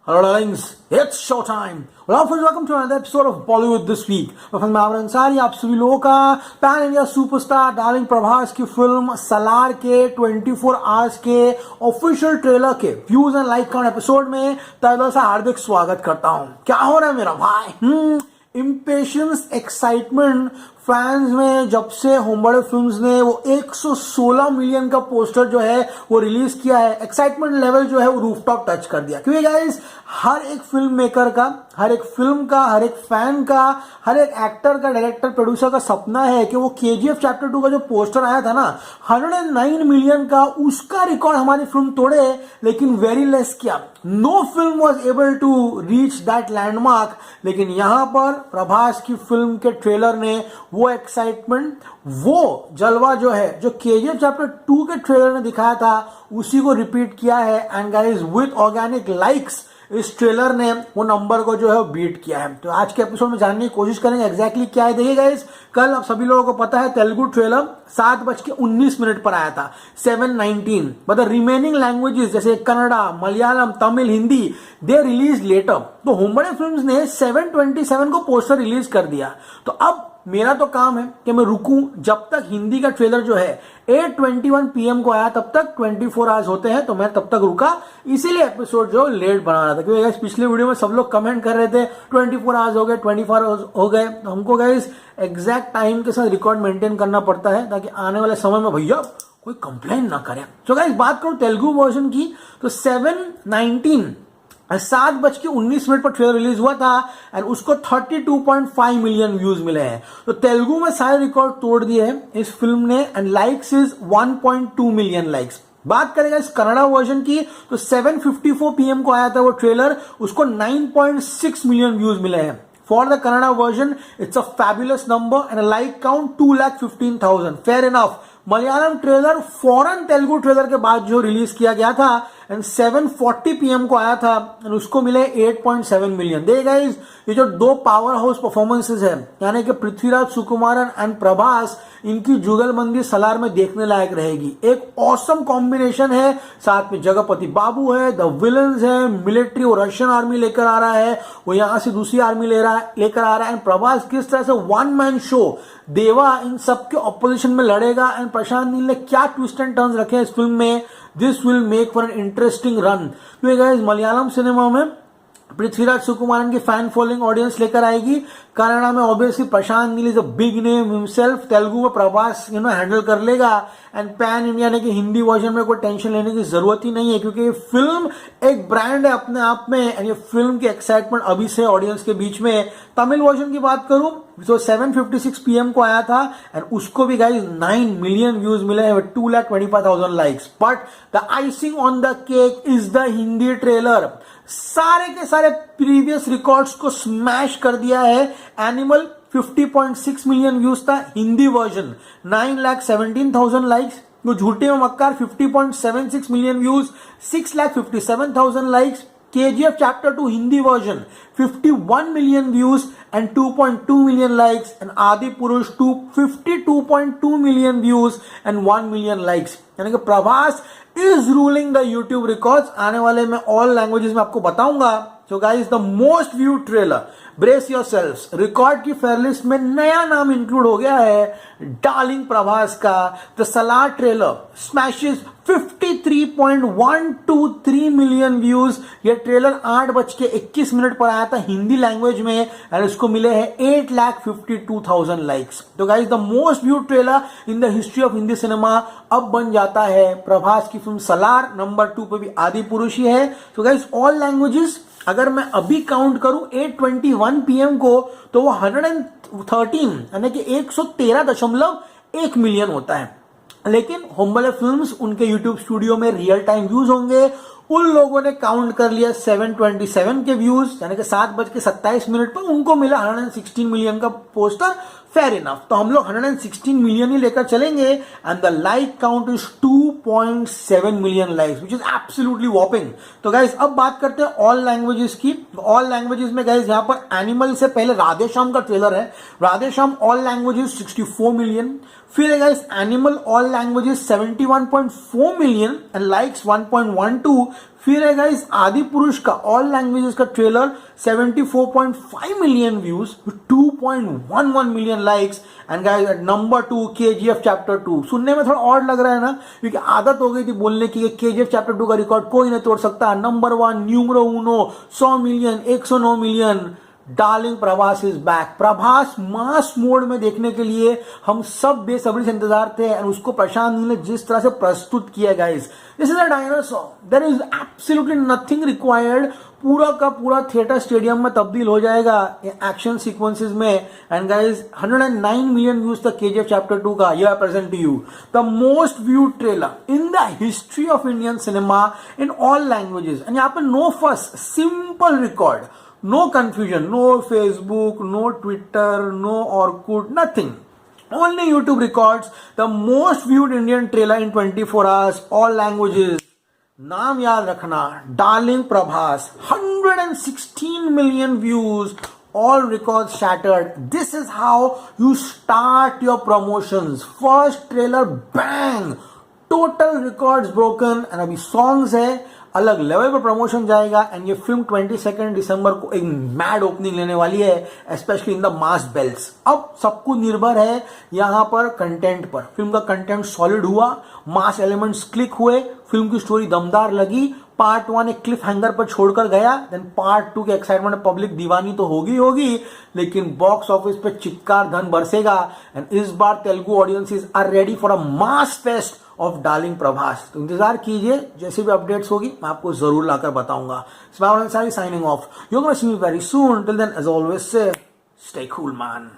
Hello darlings, it's show time. Well, friends, welcome to another episode of Bollywood This Week. मैं our Ansari आप सभी लोगों का pan India superstar darling Prabhas की film Salaar के 24 आवर्स के ऑफिशियल ट्रेलर के views and like count episode में तहे से हार्दिक स्वागत करता हूँ। क्या हो रहा है मेरा भाई? इम्पेशंस, एक्साइटमेंट फैंस में जब से होमबड़े फिल्म्स ने वो 116 मिलियन का पोस्टर जो है वो रिलीज किया है, एक्साइटमेंट लेवल जो है वो रूफटॉप टच कर दिया। क्योंकि गाइस हर एक फिल्म मेकर का, हर एक फिल्म का, हर एक फैन का, हर एक एक्टर का, डायरेक्टर, प्रोड्यूसर का सपना है कि वो केजीएफ चैप्टर 2 का जो पोस्टर आया था ना 109 मिलियन का, उसका रिकॉर्ड हमारी फिल्म तोड़े। लेकिन वेरी लेस किया, no film was able to reach that landmark. लेकिन यहां पर प्रभास की फिल्म के ट्रेलर ने वो एक्साइटमेंट, वो जलवा जो है, जो केजीएफ चैप्टर 2 के ट्रेलर ने दिखाया था, उसी को रिपीट किया है। And guys with organic likes इस ट्रेलर ने वो नंबर को जो है बीट किया है। तो आज के एपिसोड में जानने की कोशिश करेंगे एग्जैक्टली क्या है। देखिए गाइस, कल आप सभी लोगों को पता है तेलुगु ट्रेलर 7:19 पर आया था, 7:19, बट द रिमेनिंग लैंग्वेजेस जैसे Kannada, Malayalam, Tamil, Hindi they release later. तो होमबड़े फिल्म्स ने 7:27 को पोस्टर रिलीज कर दिया। तो अब मेरा तो काम है कि मैं रुकूं जब तक हिंदी का ट्रेलर जो है 8:21 PM को आया, तब तक 24 आवर्स होते हैं, तो मैं तब तक रुका, इसीलिए एपिसोड जो लेट बना रहा था। क्योंकि गाइस पिछले वीडियो में सब लोग कमेंट कर रहे थे 24 आवर्स हो गए, 24 आवर्स हो गए। तो हमको गाइस एग्जैक्ट टाइम के साथ रिकॉर्ड मेंटेन करना पड़ता है ताकि आने वाले समय में भैया कोई कंप्लेन ना करे। तो गाइस बात करूं तेलुगु वर्जन की, तो 7:19 पर ट्रेलर रिलीज हुआ था एंड उसको 32.5 मिलियन व्यूज मिले हैं। तो तेलुगु में सारे रिकॉर्ड तोड़ दिए हैं इस फिल्म ने and likes is 1.2 million likes. बात करेगा इस कन्नड़ा वर्जन की, तो 7:54 PM को आया था वो ट्रेलर, उसको 9.6 मिलियन व्यूज मिले हैं। For the Kannada version it's a fabulous number and like count 2,15,000, fair enough. Malayalam trailer foreign Telugu trailer के बाद जो रिलीज किया गया था एंड 7:40 PM को आया था एंड उसको मिले 8.7 मिलियन। देखिए गाइस, ये जो दो पावर हाउस परफॉर्मेंसेस है, यानी कि पृथ्वीराज सुकुमारन एंड प्रभास, इनकी जुगलबंदी सलार में देखने लायक रहेगी। एक ऑसम कॉम्बिनेशन है, साथ में जगपति बाबू है, द विलन्स है, मिलिट्री और रशियन आर्मी लेकर आ रहा है, वो यहां से दूसरी आर्मी लेकर आ रहा है। एंड प्रभास किस तरह से वन मैन शो देवा इन सबके ऑपोजिशन में लड़ेगा एंड प्रशांत नील ने क्या ट्विस्ट एंड टर्न्स रखे हैं इस फिल्म में, this will make for an interesting run. क्योंकि गाइस मलयालम सिनेमा में पृथ्वीराज सुकुमारन की फैन फॉलोइंग ऑडियंस लेकर आएगी, कन्नड़ा में obviously Prashanth Neel is a big name himself, Telugu में प्रभास हैंडल कर लेगा एंड पैन इंडिया ने कि हिंदी वर्जन में कोई टेंशन लेने की जरूरत ही नहीं है, क्योंकि ये फिल्म एक ब्रांड है अपने आप में एंड ये फिल्म की एक्साइटमेंट अभी से ऑडियंस के बीच में। तमिल वर्जन की बात करूं तो 7:56 PM को आया था एंड उसको भी गाइस 9 मिलियन व्यूज मिले हैं, 2,25,000 likes. But the icing on the cake is the Hindi trailer. सारे के सारे प्रीवियस रिकॉर्ड्स को स्मैश कर दिया है। एनिमल 50.6 मिलियन व्यूज था, हिंदी वर्जन 9,17,000 लाइक्स। जो झूठे में मक्कार 50.76 million views, 6,57,000 likes. KGF chapter 2 Hindi version 51 million views and 2.2 million likes and आदि पुरुष 52.2 million views and 1 million likes. यानी कि Prabhas is ruling the YouTube records. आने वाले में ऑल लैंग्वेजेस में आपको बताऊंगा। So guys, the most view trailer, brace yourselves, record की फेयरलिस्ट में नया नाम इंक्लूड हो गया है, डार्लिंग प्रभास का। The Salaar trailer smashes 53.123 million views. ये ट्रेलर 8:21 पर आया था हिंदी लैंग्वेज में एंड इसको मिले हैं 8,52,000 लाइक्स। तो guys, the most view trailer in the history of Hindi cinema अब बन जाता है प्रभास की फिल्म सलार। नंबर 2 पे भी आदि पुरुष ही है। तो गाइस, ऑल लैंग्वेजेस अगर मैं अभी काउंट करूं 8:21 PM को, तो वो 113 यानी कि 113.1 मिलियन होता है। लेकिन होमबड़े फिल्म्स उनके यूट्यूब स्टूडियो में रियल टाइम व्यूज होंगे, उन लोगों ने काउंट कर लिया 7:27 के व्यूज, यानी कि 7:27 पर उनको मिला 116 मिलियन का पोस्टर। फेयर इनफ, तो हम लोग 116 मिलियन ही लेकर चलेंगे and the like count is 2.7 million likes, which is absolutely whopping. तो गाइज अब बात करते हैं ऑल लैंग्वेजेस की। ऑल लैंग्वेजेस में गाइज यहाँ पर एनिमल से पहले राधेश्याम का ट्रेलर है। Radheshyam all languages 64 million. फिर है guys animal all languages 71.4 million and likes 1.12। फिर है गाइस आदि पुरुष का ऑल लैंग्वेजेस का trailer 74.5 million views, 2.11 million likes. And guys at number 2 KGF chapter 2। सुनने में थोड़ा ऑड लग रहा है ना, क्योंकि आदत हो गई थी बोलने की केजीएफ चैप्टर 2 का रिकॉर्ड कोई नहीं तोड़ सकता। Number 1 numero Uno 100 million, 109 million. Darling Prabhas is back. Prabhas mass mode में देखने के लिए हम सब बेसब्री से इंतजार थे, और उसको प्रशांत नील ने जिस तरह से प्रस्तुत किया guys, this is a dinosaur, there is absolutely nothing required. पूरा का पूरा थिएटर स्टेडियम में तब्दील हो जाएगा एक्शन सीक्वेंसेस में। एंड गाइस 109 मिलियन व्यूज तक केजीएफ चैप्टर 2 का, ये present to you the most viewed trailer in the history of Indian cinema in all languages. And यहाँ पे no first, simple record, no confusion, no Facebook, no Twitter, no Orkut, nothing. Only YouTube records the most viewed Indian trailer in 24 hours, all languages. नाम याद रखना, darling Prabhas, 116 million views, all records shattered. This is how you start your promotions. First trailer, bang, total records broken. And अभी songs है, अलग level पर promotion जाएगा। And ये film 22 दिसंबर को एक मैड ओपनिंग लेने वाली है, specially in the mass belts. अब सब कुछ निर्भर है यहां पर कंटेंट पर। फिल्म का कंटेंट सॉलिड हुआ, मास एलिमेंट्स क्लिक हुए, फिल्म की स्टोरी दमदार लगी, पार्ट 1 एक क्लिफ हैंगर पर छोड़कर गया, देन पार्ट 2 के एक्साइटमेंट पब्लिक दीवानी तो होगी, लेकिन बॉक्स ऑफिस पे चिक्कार धन बरसेगा। एंड इस बार Telugu audiences are ready for a mass fest of darling Prabhas. तो इंतजार कीजिए, जैसे भी अपडेट्स होगी मैं आपको जरूर लाकर बताऊंगा। Signing off, you gonna see me very soon. Till then as always say stay cool man.